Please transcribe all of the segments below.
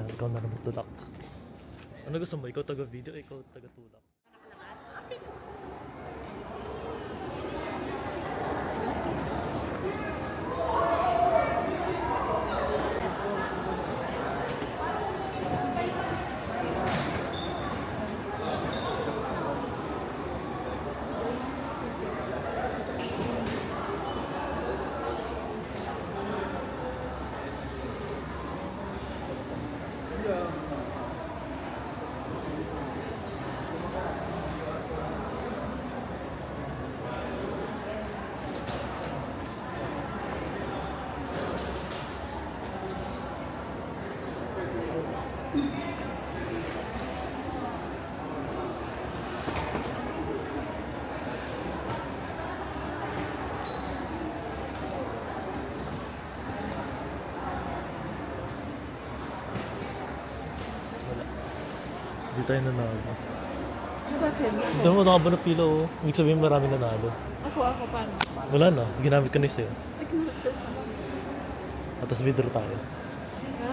Ayan, ikaw na naman tulak. Ano gusto mo? Ikaw taga-video, ikaw taga-tulak. Hindi tayo nanalo. Bakit? Ito mo, nakaba na pila oh. Ibig sabihin marami nanalo. Ako, paano? Wala na, ginamit ko na sa'yo. Ay, kinamit ka sa mga. At tapos withdraw tayo. Ha?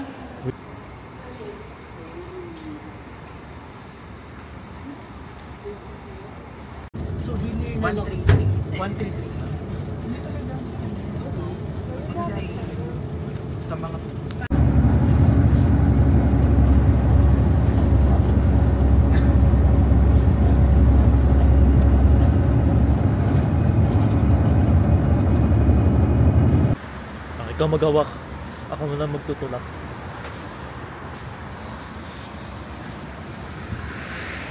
So, winning 133. 133. Sa mga Ikaw maghawak. Ako muna magtutulak.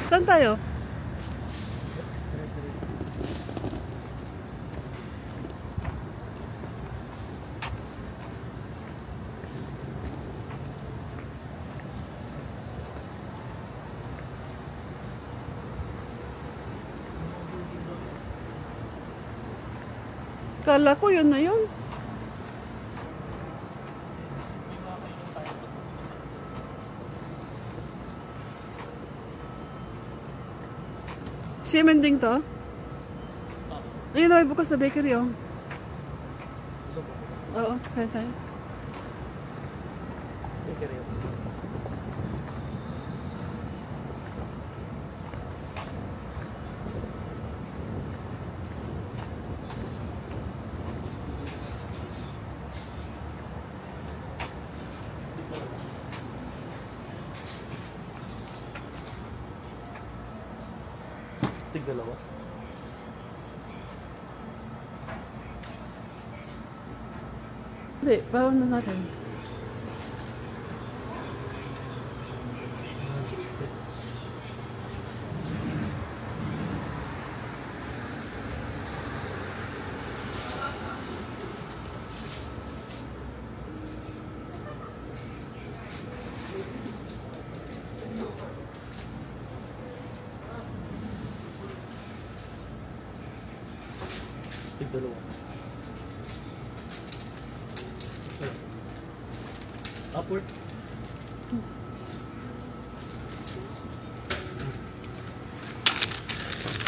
Saan tayo? Kala ko yun na yun. Siemens din to? Ayun na, bukas sa bakery oh. Oo, kaya tayo. Tig dalawa. Hindi, bawal na natin. Tig dalawa. Upward.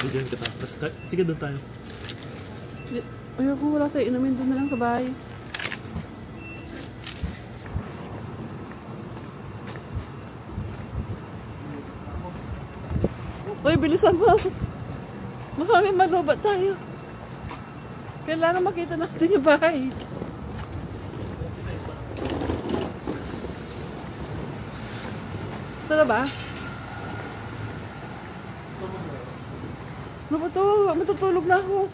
Bigyan kita. Sige doon tayo. Ayoko, wala sa'yo. Inumin doon na lang sa bahay. Uy, bilisan mo. Baka may malubat tayo. Kailangan makita natin yung bahay. Ito na ba? Ano ba ito? Matutulog na ako.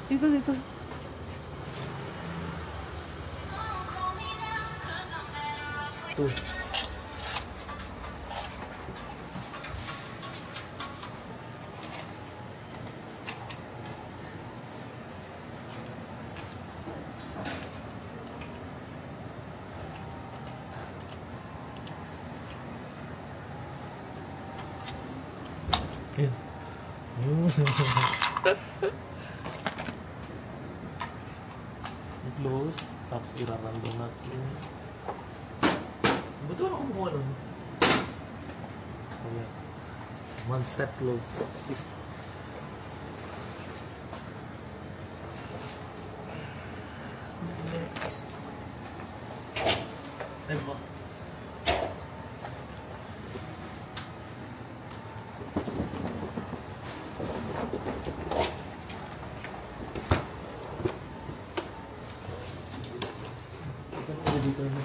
Dito, dito. Two. Yun. Yun. I-close. Tapos irarandom natin. Buto na kumuha nun. Okay. One step close. Then boss. Dito na.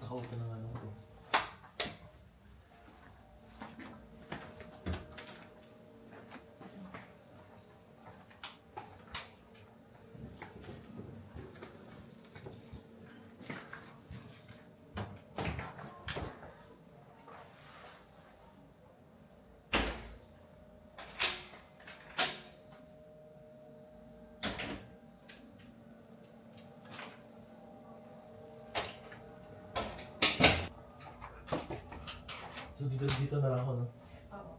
Nakaupo na nga lang ito. So dito na lang ako, no? Oo.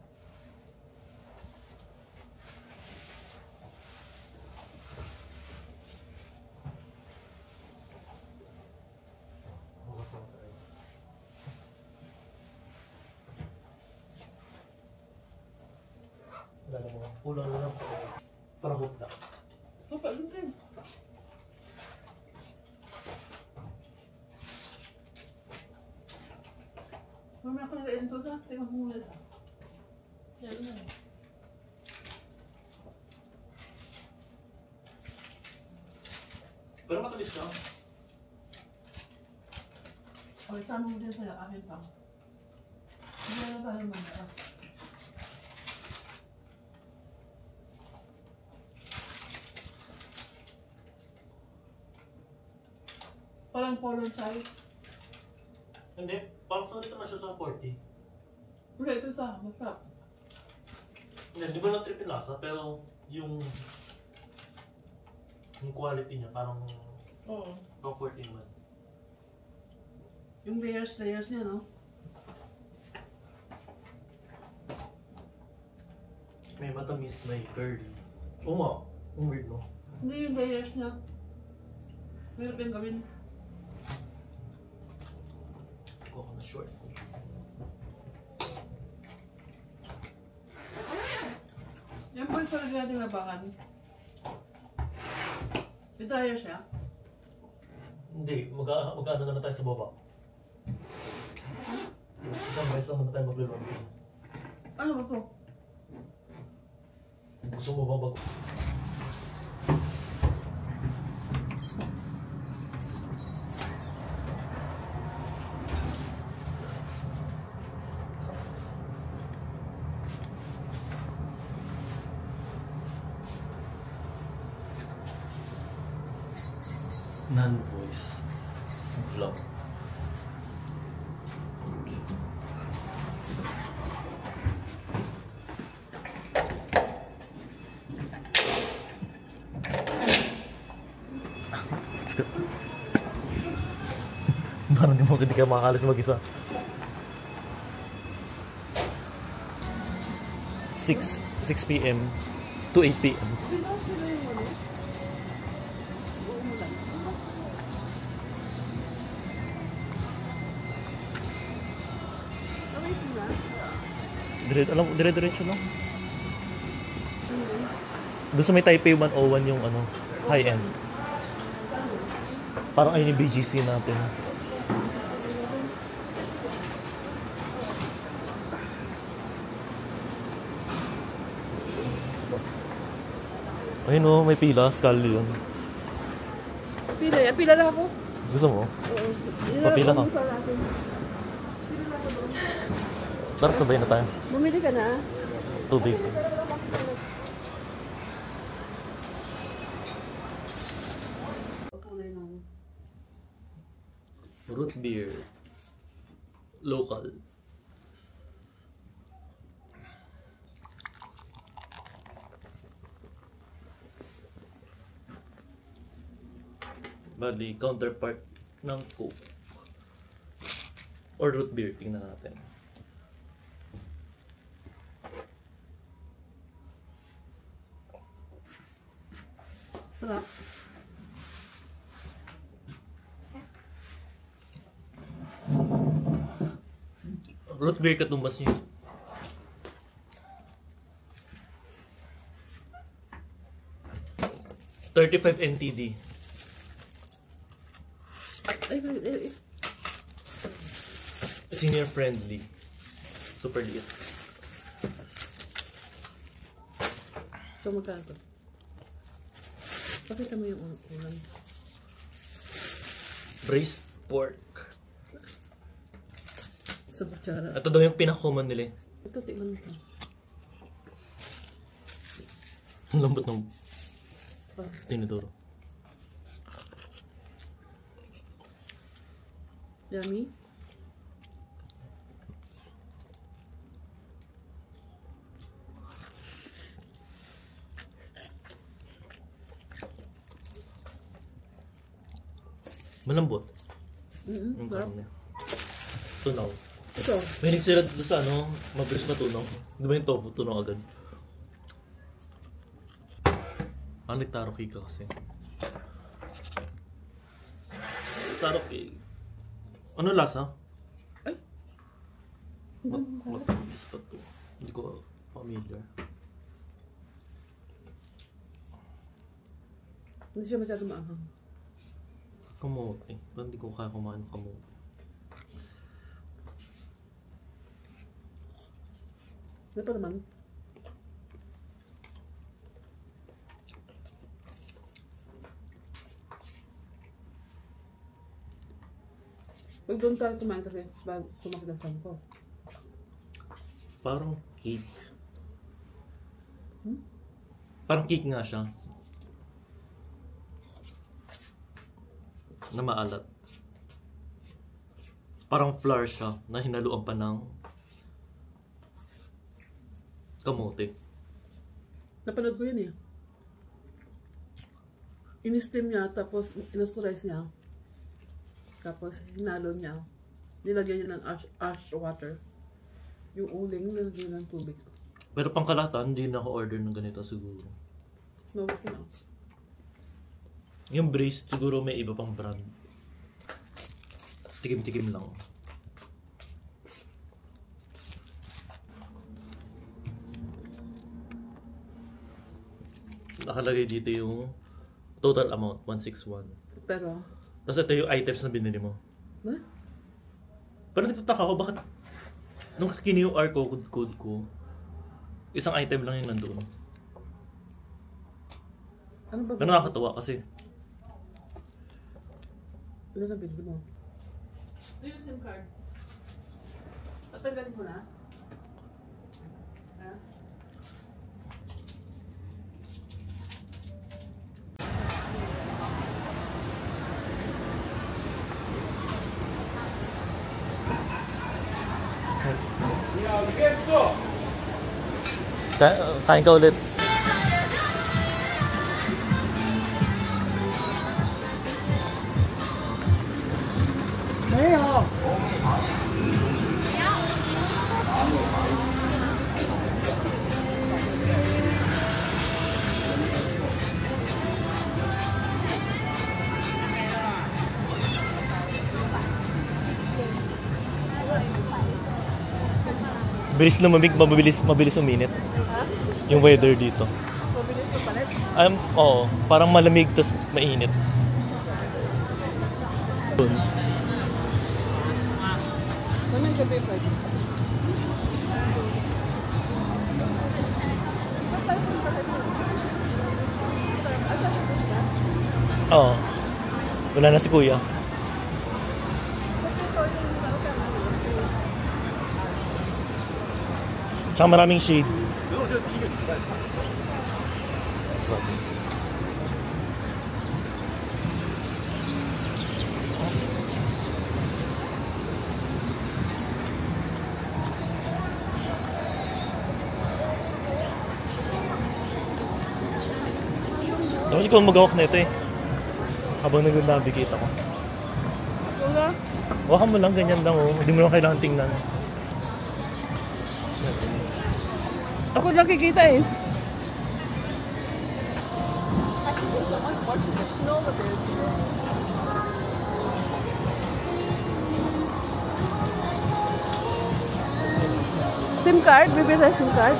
Bukas ako tayo. Wala na mo. Kulang na lang para hukta. Papa, dito. Mamaya ko nalain ito sa. Tingnan mo muna sa. Yan na. Pero matulis ka. O, isama mo din sa akin pa. Hindi na tayo magaas. Parang polo chai. Hindi. Parang solid naman siya sa 40. Wala, ito sa masarap. Hindi, di ba lang trip yung lasa? Pero yung quality niya parang Oo. comforting man. Yung layers niya, no? May matamis, may curly. Oo nga. Ang weird, no? Hindi yung layers niya. Meron yung gawin. Kuha ko na short. Yan po yung sarili nating labahan. May dryer siya. Hindi, mag-ano na tayo sa baba. Isang beses naman na tayo maglulong. Ano ba to? Gusto mo ba mag... Non-voice vlog. Parang hindi ka makakalis mag-isa. 6 p.m. to 8 p.m. Dire-diretso lang. Doon sa may Taipei 101 yung ano, high-end. Parang ayun yung BGC natin. Ayun o, may pila. Skull yun. Pila yan? Pila na ako? Gusto mo? Oo. Papila ka. Tara, sabay na tayo. Bumili ka na? Tubig. Root beer. Local. Bali, counterpart ng Coke. Or root beer, tingnan natin. Sarap. Root beer katumbas niyo. $35 NTD. Ay. Senior friendly. Super liit. Ito magkano to? Pakita mo yung ulam. Braised pork. Sa kutsara. Ito daw yung pinaka-common nila. Ito, tingnan mo ito. Ang lambot ng tinidoro. Yummy. Malambot. Yung Sarap. karne. Tunaw. Ito. Mahilig sila dito sa ano, mabilis matunaw. Di ba yung tofu, tunaw agad? Taro cake kasi. Taro cake. Ano lasa? Ay! Matamis pa to. Hindi ko familiar. Hindi siya masyado maanghang. Kamote. Hindi ko kaya kumain ng kamote. Ano pa naman? Huwag doon tayo kumain kasi bago sumakit ang tiyan ko. Parang cake. Parang cake nga siya. Na maalat. Parang flour siya na hinaluan pa ng kamote. Napanood ko yun eh. In-steam niya, tapos in-osterize niya. Tapos hinalo niya. Nilagyan niya ng ash water. Yung uling, nilagyan ng tubig. Pero pangkalahatan, hindi na ako order ng ganito siguro. No, okay na. Yung braised, siguro may iba pang brand. Tikim-tikim lang. Nakalagay dito yung total amount, 161. Pero, Tapos ito yung items na binili mo. ha? Pero nagtataka ako, bakit nung kini yung code ko, isang item lang yung nandoon. Ano ba? Pero nakakatawa kasi Ano na binili mo? Ito yung SIM card. Tatanggalin mo na? Ha? kain ka ulit. Kaya, Bilis lumamig, mabilis uminit. Ha? Yung weather dito. Mabilis pa palit? Oo, parang malamig tas mainit. Anong gabi pa? Oo. Wala na si kuya. Tsaka maraming shade. Dapat ikaw magawak na ito eh. Habang nag-navigate ako. Wala. Hawakan mo lang, ganyan lang oh. Hindi mo lang kailangan tingnan. Ako nakikita eh. SIM card? Bibili tayo SIM card?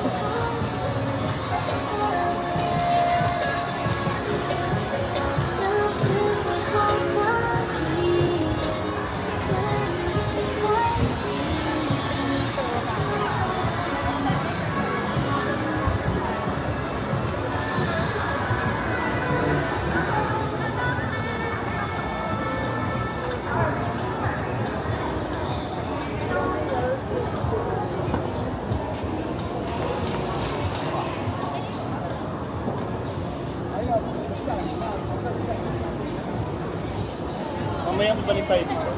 Mamaya balik tayo dito.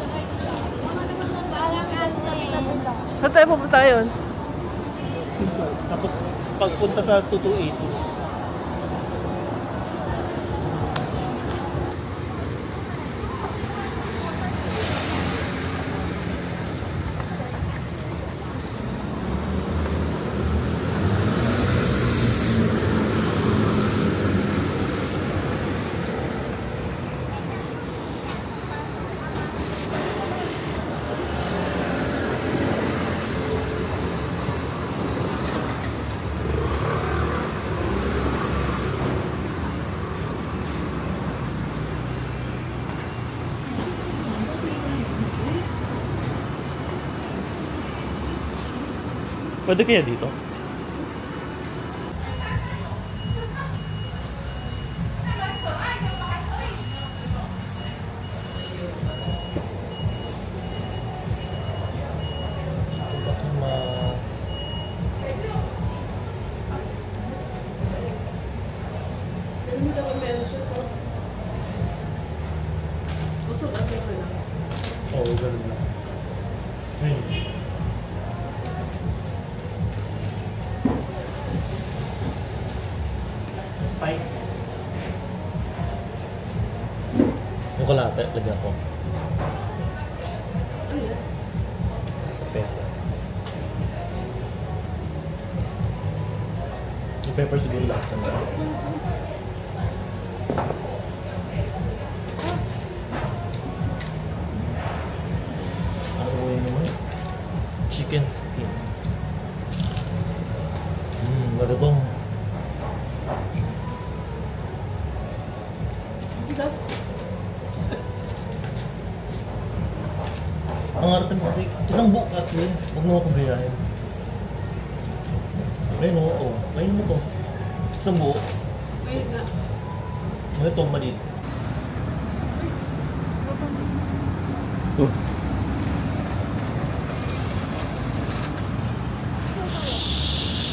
Saan tayo pupunta yun? Tapos pagpunta sa 228. Pwede kaya dito? Oo, ganun lang. Spice. Yung kalate, lagyan ko. Pepper. Yung pepper siguro lahat na. Ano yun naman? Chicken skin. Matabang. Ang aratin kasi, isang buo kasi, huwag mo akong gayahin. Ayun oo, ayun mo to. Isang buo. Ayun nga. Ano ito, maliit.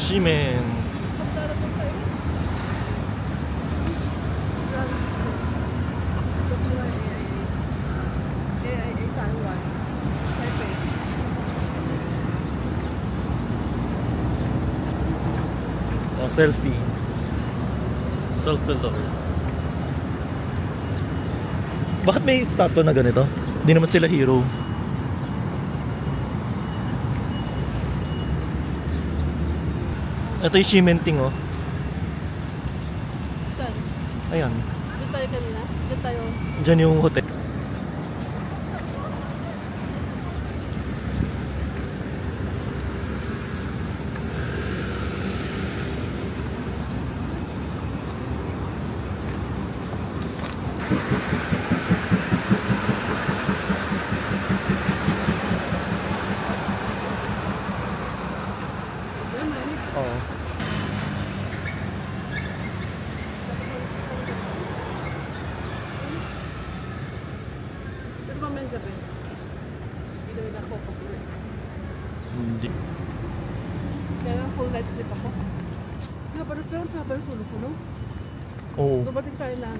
Shimen. Selfie. Self-filter. Bakit may statue na ganito? Hindi naman sila hero. Ito yung cementing oh. Saan? Ayan. Dito tayo kanina? Dito tayo. Diyan yung hotel. Oo. Pero mamayang gabi. Hindi na ako pag-uwi. Hindi. Kaya nga full night sleep ako. Pero habang tulog ko, no? Oo. Dumating tayo ng...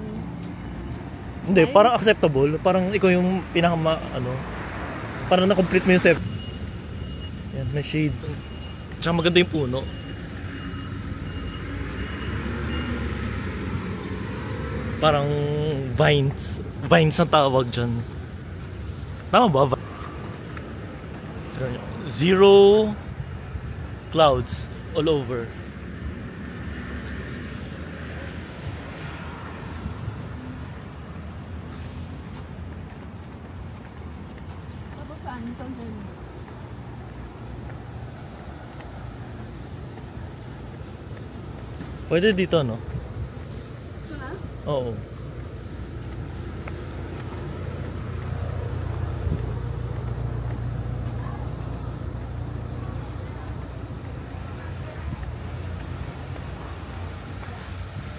Hindi, parang acceptable. Parang ikaw yung parang na-complete mo yung step. Yan, may shade. Tsaka maganda yung puno. Parang vines. Vines ang tawag dyan. Tama ba? Zero clouds all over. Tapos saan? Ito ang dyan. Pwede dito, no? Ito na? Oo.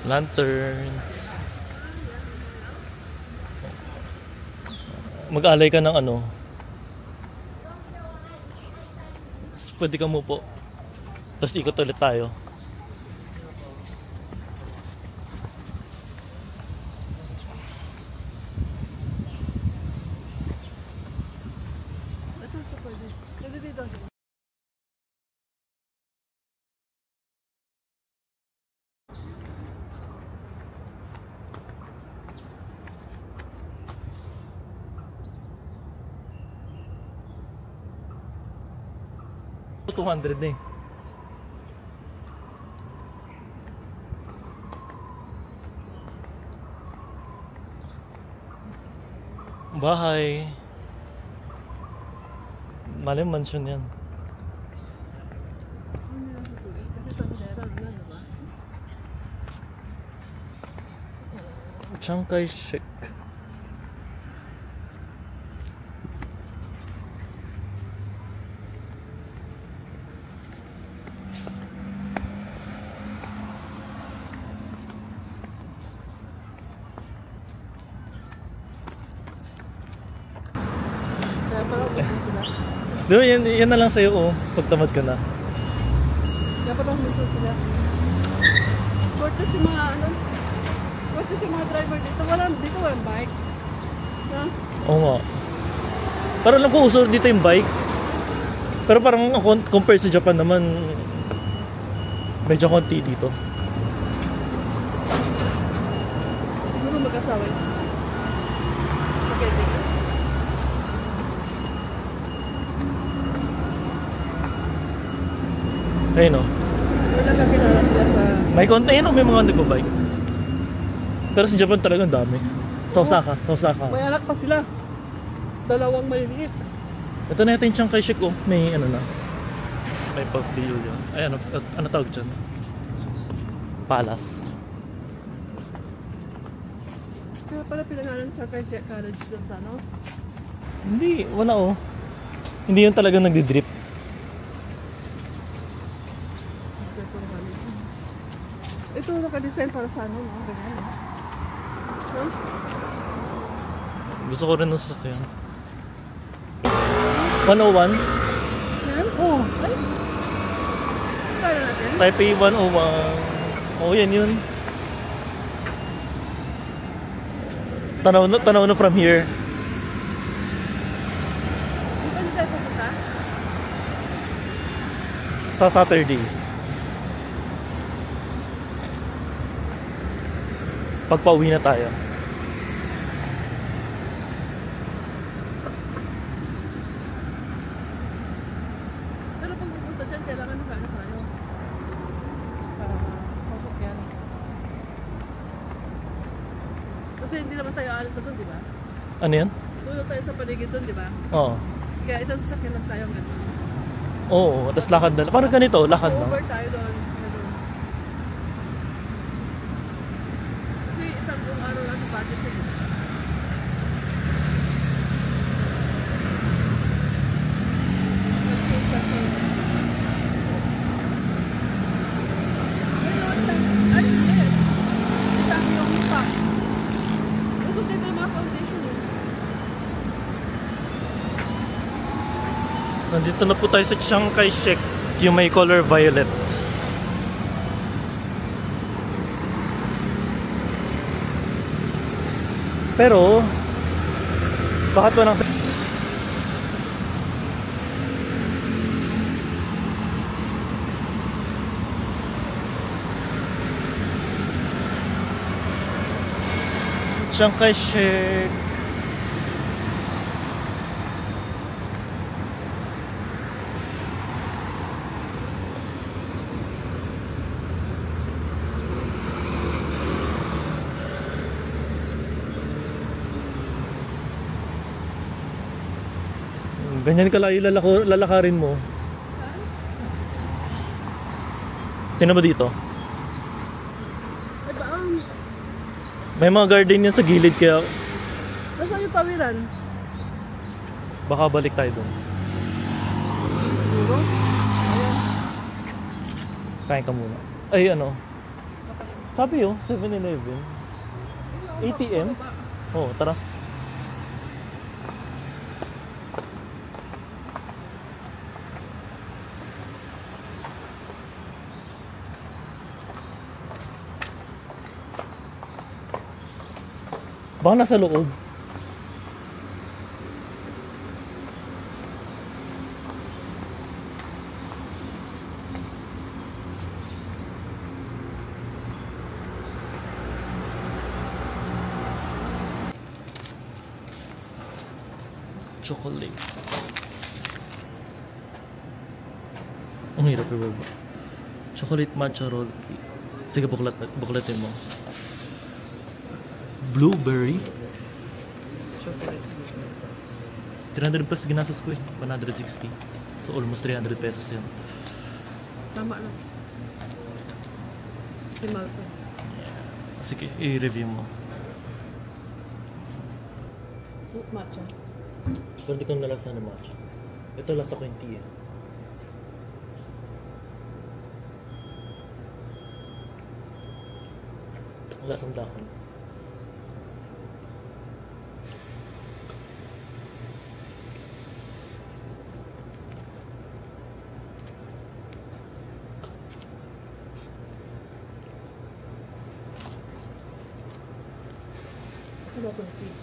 Lanterns. Mag-alay ka ng ano. Pwede ka mo po. Tapos ikot ulit tayo. Ito pwede. Pwede dito. $200 na eh. Bahay. Mali mansion yan. Kasi sa Manila, wala na ba? Chiang Kai-shek. Kaya parang dito sila. Diba, yan na lang sa'yo, oh. Pagtamad ka na. Kaya parang dito sila. Gorgeous yung mga gorgeous yung mga driver dito. Dito walang bike. Ha? Oo nga. Parang alam ko uso dito yung bike. Pero parang compare sa Japan naman, medyo konti dito. Siguro mag-asawa yun. Okay, thank you. Ayun, no. Wala kakilala sila sa... May konti, ayun, may mga nagbabike. Pero sa Japan talagang dami. Sa Osaka. May anak pa sila. Dalawang maliliit. Ito na yung Chiang Kai-shek, oh. May ano na. May pavilion. Ay, ano tawag dyan? Palace. Kaya pala pinangalan sa college doon sa ano? Hindi, wala, oh. Hindi yun talagang nagdi-drip. Ito naka-design para sa ano, mga ganyan. No? Gusto ko rin ng sasakyan. 101? Yan? Oh, Ay! Kaya natin? Taipei 101. Oh, yan yun. Tanaw na from here. Di ba hindi tayo pupunta? Sa Saturday. Pagpauwi na tayo. Pero pag pupunta dyan, kailangan nakaano tayo. Pasok yan. Kasi hindi naman tayo alis na doon, di ba? Ano yan? Tulog tayo sa paligid doon, di ba? Oo. Kaya isang sasakyan lang tayo gano'n. Oo, tapos lakad na. Parang ganito, lakad na. Over tayo doon. Ganun. Kasi isang buong araw lang sa budget eh. Dito na po tayo sa Chiang Kai-shek, yung may color violet. Pero bakit walang Chiang Kai-shek? Ganyan kalayo lalakarin mo. Tingnan mo dito. Ay ba, May mga garden yan sa gilid kaya nasaan yung tawiran? baka balik tayo doon. Siguro? Kain ka muna. Ay ano? Sabi oh, 7-Eleven. ATM? Oh, tara. Baka nasa loob. Chocolate. Ang hirap yung baba. Chocolate matcha roll cake. Sige, buklatin mo. Blueberry. 300 plus ginastos ko eh. 160. So almost 300 pesos yan. Tama lang. Si Malco. Sige, i-review mo. Matcha. Pero di ko nalasa ng matcha. Ito lasa ko yung tea eh. Lasang dahon. Ano ba tea?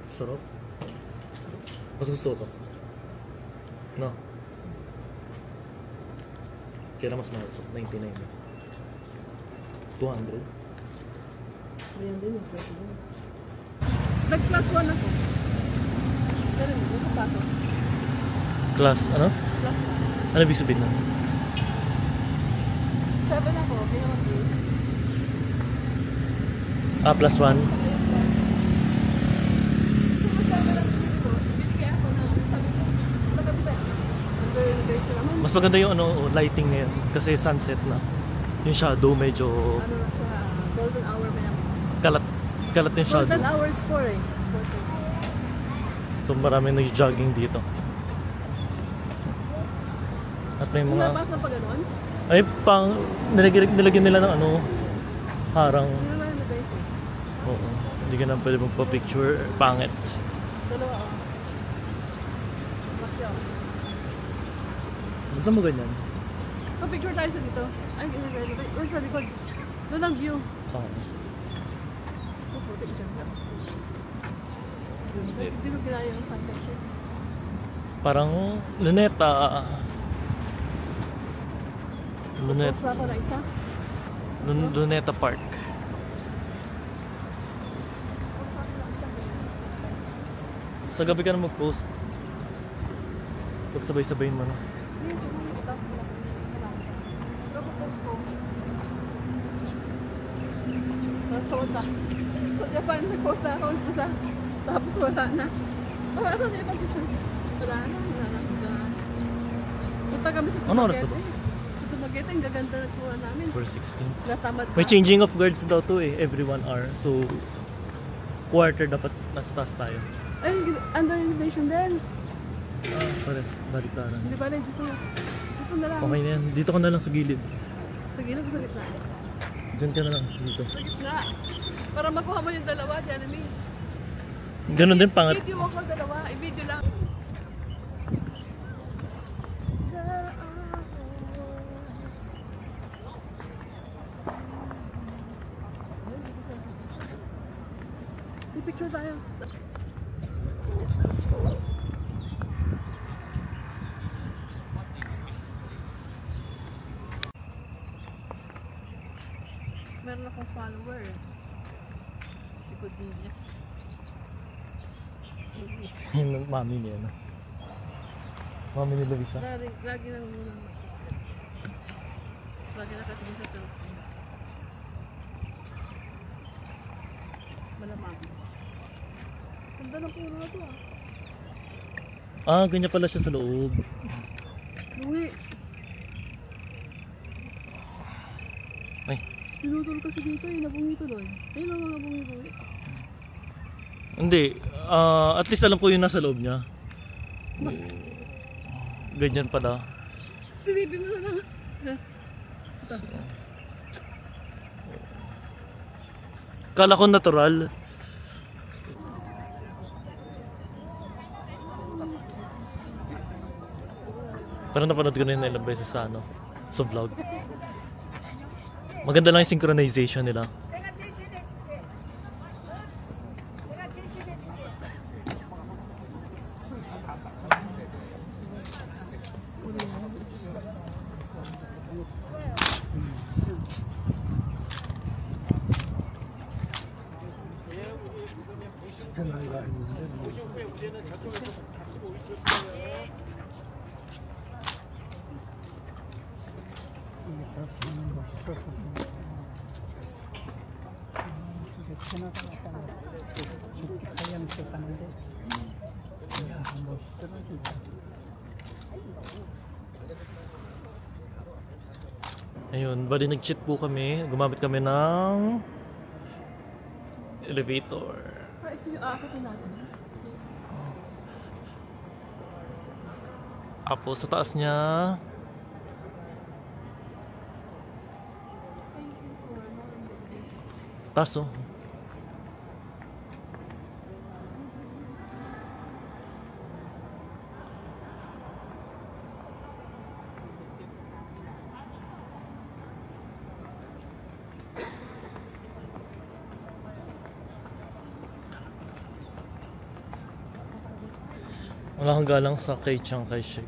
Sarap. Mas gusto ko to. No. Kaya mas mahal to. 99. 200. Ayan din yung pwede din. Nag-plus 1 ako. Pero hindi, sa pato. Class, ano? Plus 1. Ano ibig sabihin na? 7 ako, pinamag 8. Ah, plus 1. Mas maganda yung ano, lighting ngayon kasi sunset na. Yung shadow medyo Ano na siya, golden hour may naman. kalat yung shadow. Golden hours 4 eh. So maraming nag-jogging dito. At may Kung mga nabasa pa gano'n, ay pang nilagyan nila ng ano harang. ano na yung basic? Oo. Hindi ka na pwede magpa-picture, pangit. Dalawa ako. Bakit ako? Gusto mo ganyan? Pa-picture tayo sa dito. Ay, or sa likod. Doon ang view. Oo. Oh, puti dyan ka. Hindi mo ginaya yung sunset shot. Parang Luneta. Post na ako na isa. Luneta Park. Post na ako na isa. Sa gabi ka na mag-post. Pagsabay-sabayin mo na. Yes, yung tapos mo lang. Isa lang. So, post ko. Tapos sa wala. Japan, nag-post na ako. Isa. Tapos wala na. Oh, asan niya yung picture? Wala na. Wala na. Punta kami sa Ano oras na Dumaguete. to? Sa Dumaguete, ang gaganda na kuha namin. 4:16. Natamad May na. changing of guards daw to eh, every 1 hour. So, quarter dapat nasa taas tayo. Ay, under elevation din. Pares, baliktaran. Hindi pala dito. Dito ko na lang. Okay na yan. Dito ka na lang sa gilid. Sa gilid, sa gitna. Diyan ka na lang. Dito. Sa gitna. Para makuha mo yung dalawa, Janemy. Ganun din pangat. Video mo ko dalawa. I-video lang. Picture tayo. Meron akong follower. Si Codines. Yung mami niya, no? Mami ni Luisa. Lagi nang muna. Lagi nakatingin sa cellphone. Malamang. Ganda ng puno na to Ah, ganyan pala siya sa loob. Uwi. Ay. Pinutol kasi dito eh. Nabungi tuloy. Ayun ang mga bungi-bungi. Hindi. At least alam ko yung nasa loob niya. Ganyan pala. Silipin mo na lang. Ito. Kala ko natural. Parang napanood ko na yun ilang beses sa ano, sa vlog. Maganda lang yung synchronization nila. Ayun, bali nag-cheat po kami. Gumamit kami ng elevator. Ah, ito yung akitin natin. Tapos sa taas niya, taas oh. Wala kang galang sa kay Chiang Kai-shek.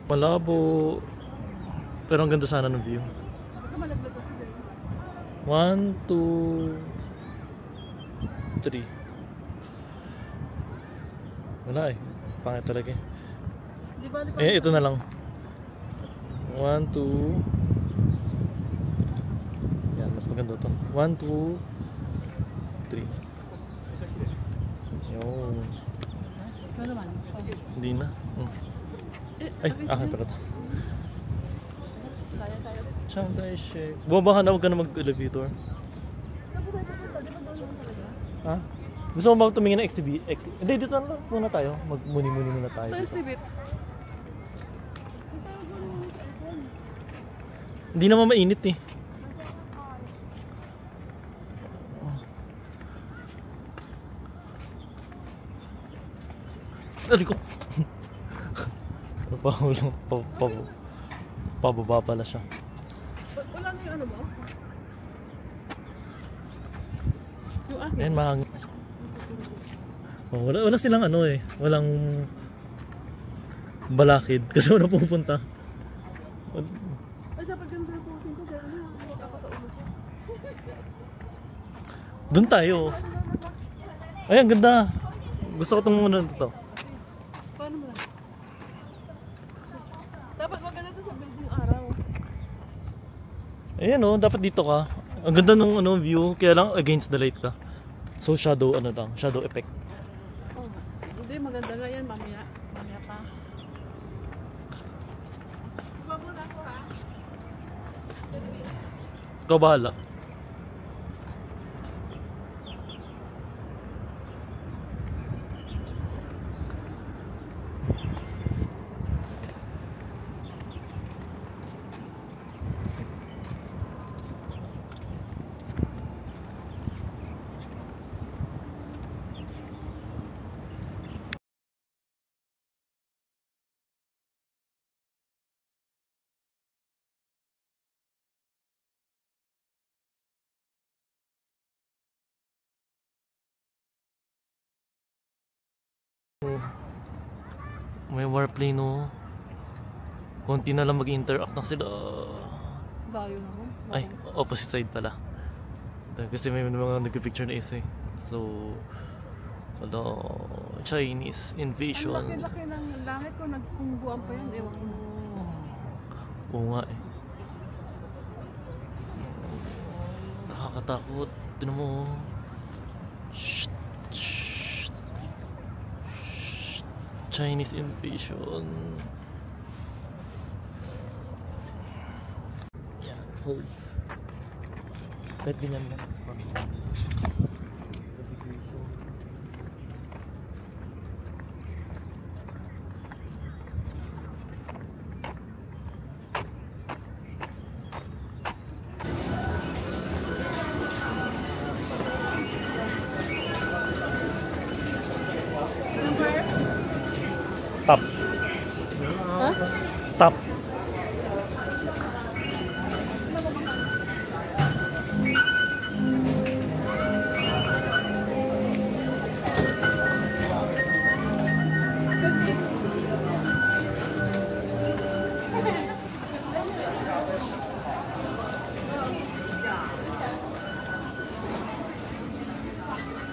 Malabo. Pero ang ganda sana ng view. Baka malaglag ako dyan. 1, 2, 3. Wala eh. Pangit talaga eh. Di ba, Ito na lang. 1, 2. Yan, mas maganda to. 1, 2, 3. Yun. Ikaw naman. Hindi na. Ay, akin pala to. Kaya. Chiang Kai-shek. Bumabahan na, huwag ka na mag-elevator. Saan po tayo pupunta? Di ba doon naman talaga? Ha? Gusto mo ba tumingin ng Hindi, dito na muna tayo. Magmuni-muni muna tayo. Sa dito. Stibit. Hindi naman mainit eh. Dali ko. Pababa pala siya. Wala na yung ano mo? Yung akin. Ayan, mahangin. Oh, wala silang ano eh. Walang balakid. Kasi wala pupunta. Ay, dapat ganun po ko pero ano, nakakataulo ko. Doon tayo. Ay, ang ganda. Gusto ko itong muna ito. Paano mo lang? Dapat maganda to sa building araw. Ayan oh, dapat dito ka. Ang ganda ng ano, view. Kaya lang against the light ka. So shadow ano lang, shadow effect. Oh, hindi, maganda nga yan. Mamaya pa. Iba mo na ako ha. Ikaw bahala. May warplane no. Konti na lang mag-interact na sila. Bayo naman. Ay, opposite side pala. Kasi may mga nagpipicture na isa eh. So, wala, Chinese Ang invasion. laki-laki ng langit ko, nagpungguan pa yan. Ewan ko. Oo nga eh. Nakakatakot. Tinan mo. Shh, shh, shh. Chinese invasion. Yeah, hold. Kahit ganyan lang. Top. Ha? Top.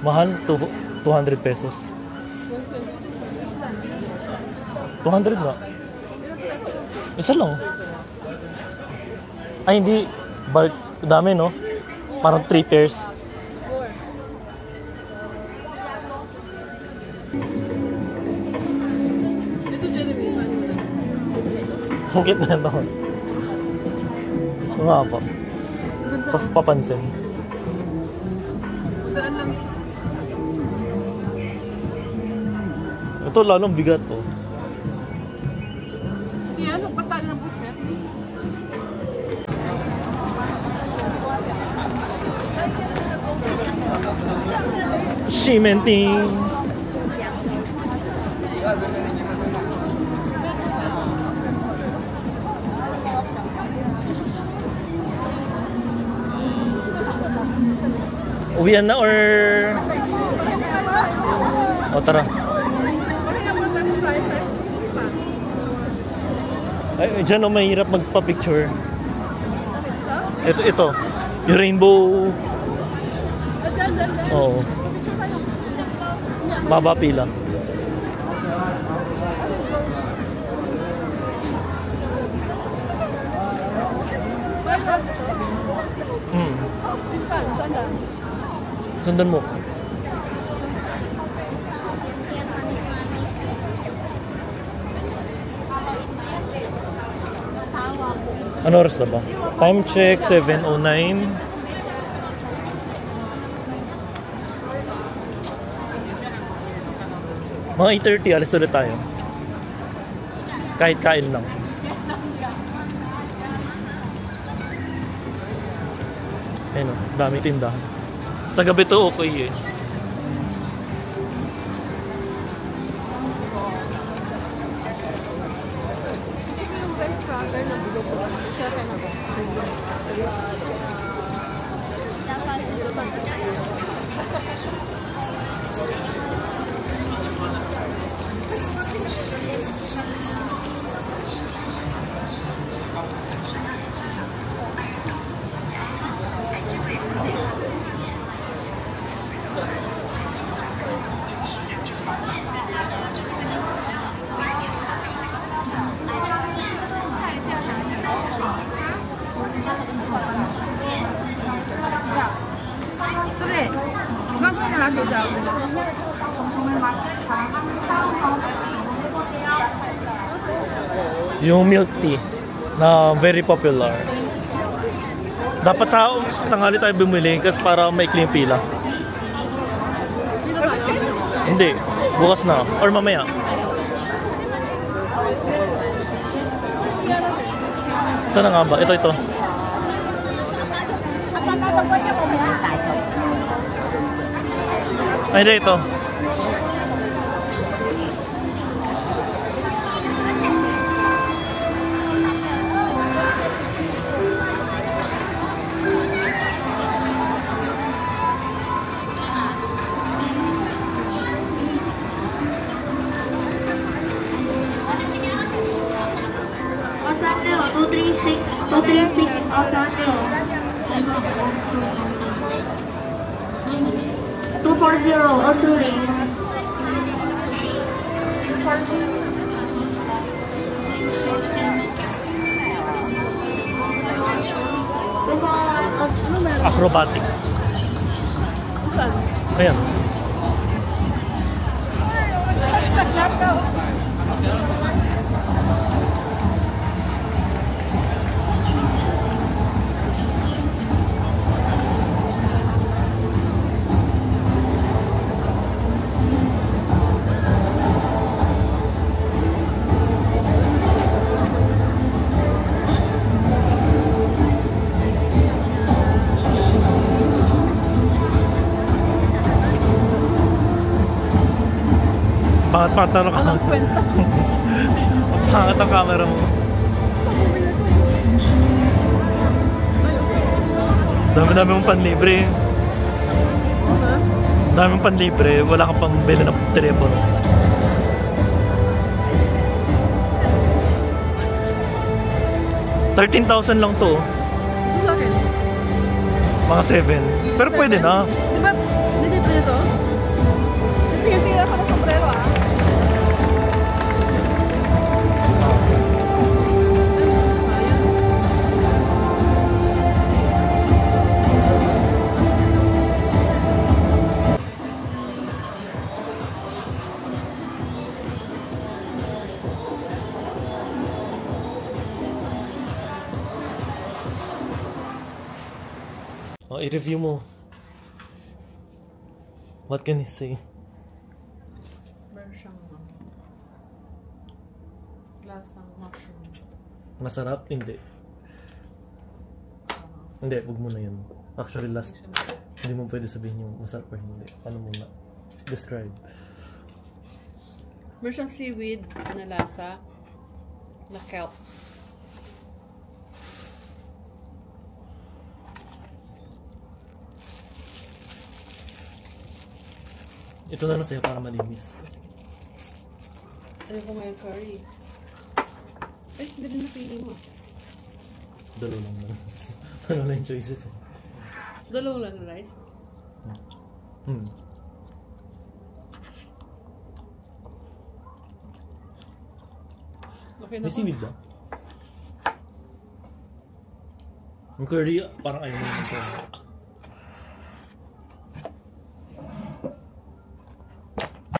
Mahal, 200 pesos. 200 nga. Isa lang. Ay, hindi. Bulk. Dami, no? Parang 3 pairs. 4. Ito, Jeremy. Hukit na yan ako. Oo nga pa. Ganda. Papansin. Gaan lang. Ito lalong bigat, oh. Yan, patalo ng buset. Cementing. Uwian na or... O tara. Ay, dyan o mahirap magpa-picture. Ito. Yung rainbow. Oo. Baba pila. Sundan mo. Ano oras na ba? Time check, 7:09. Mga 8:30, alis ulit tayo. Kahit kain lang. Ayun o, dami tindahan. Sa gabi to okay eh. Yung rice cracker na bilog ko. Kaya na ba? Yung milk tea na very popular. Dapat sa tanghali tayo bumili kasi para maikli yung pila. Dito tayo? Hindi, bukas na or mamaya. Saan na nga ba? Ito. Ay, hindi, ito. Ano meron? Acrobatic. Saan? Ayan. Pangat-pangat na ka. Walang kwenta. Pangat ang camera mo. Dami-dami mong panlibre. Ha? Dami mong panlibre. Wala kang pambili ng telepono. $13,000 lang to. Ito sa akin. Mga 7. Pero pwede na. Di ba? Hindi pa nito? Sige, tira ka ng sombrero ah. Oh, i-review mo. What can you say? Meron siyang lasang mushroom. Masarap? Hindi. Hindi, wag mo na yun. Actually, last, hindi mo pwede sabihin yung masarap or hindi. Ano muna? Describe. Meron siyang seaweed na lasa na kelp. Ito na lang sa'yo para malinis. Ano ko may curry? Eh, hindi rin napili mo. Dalawa lang na. Ano na yung choices eh. Dalawa lang na rice. Okay na May ba? seaweed ba? Yung curry, parang ayaw mo naman siya.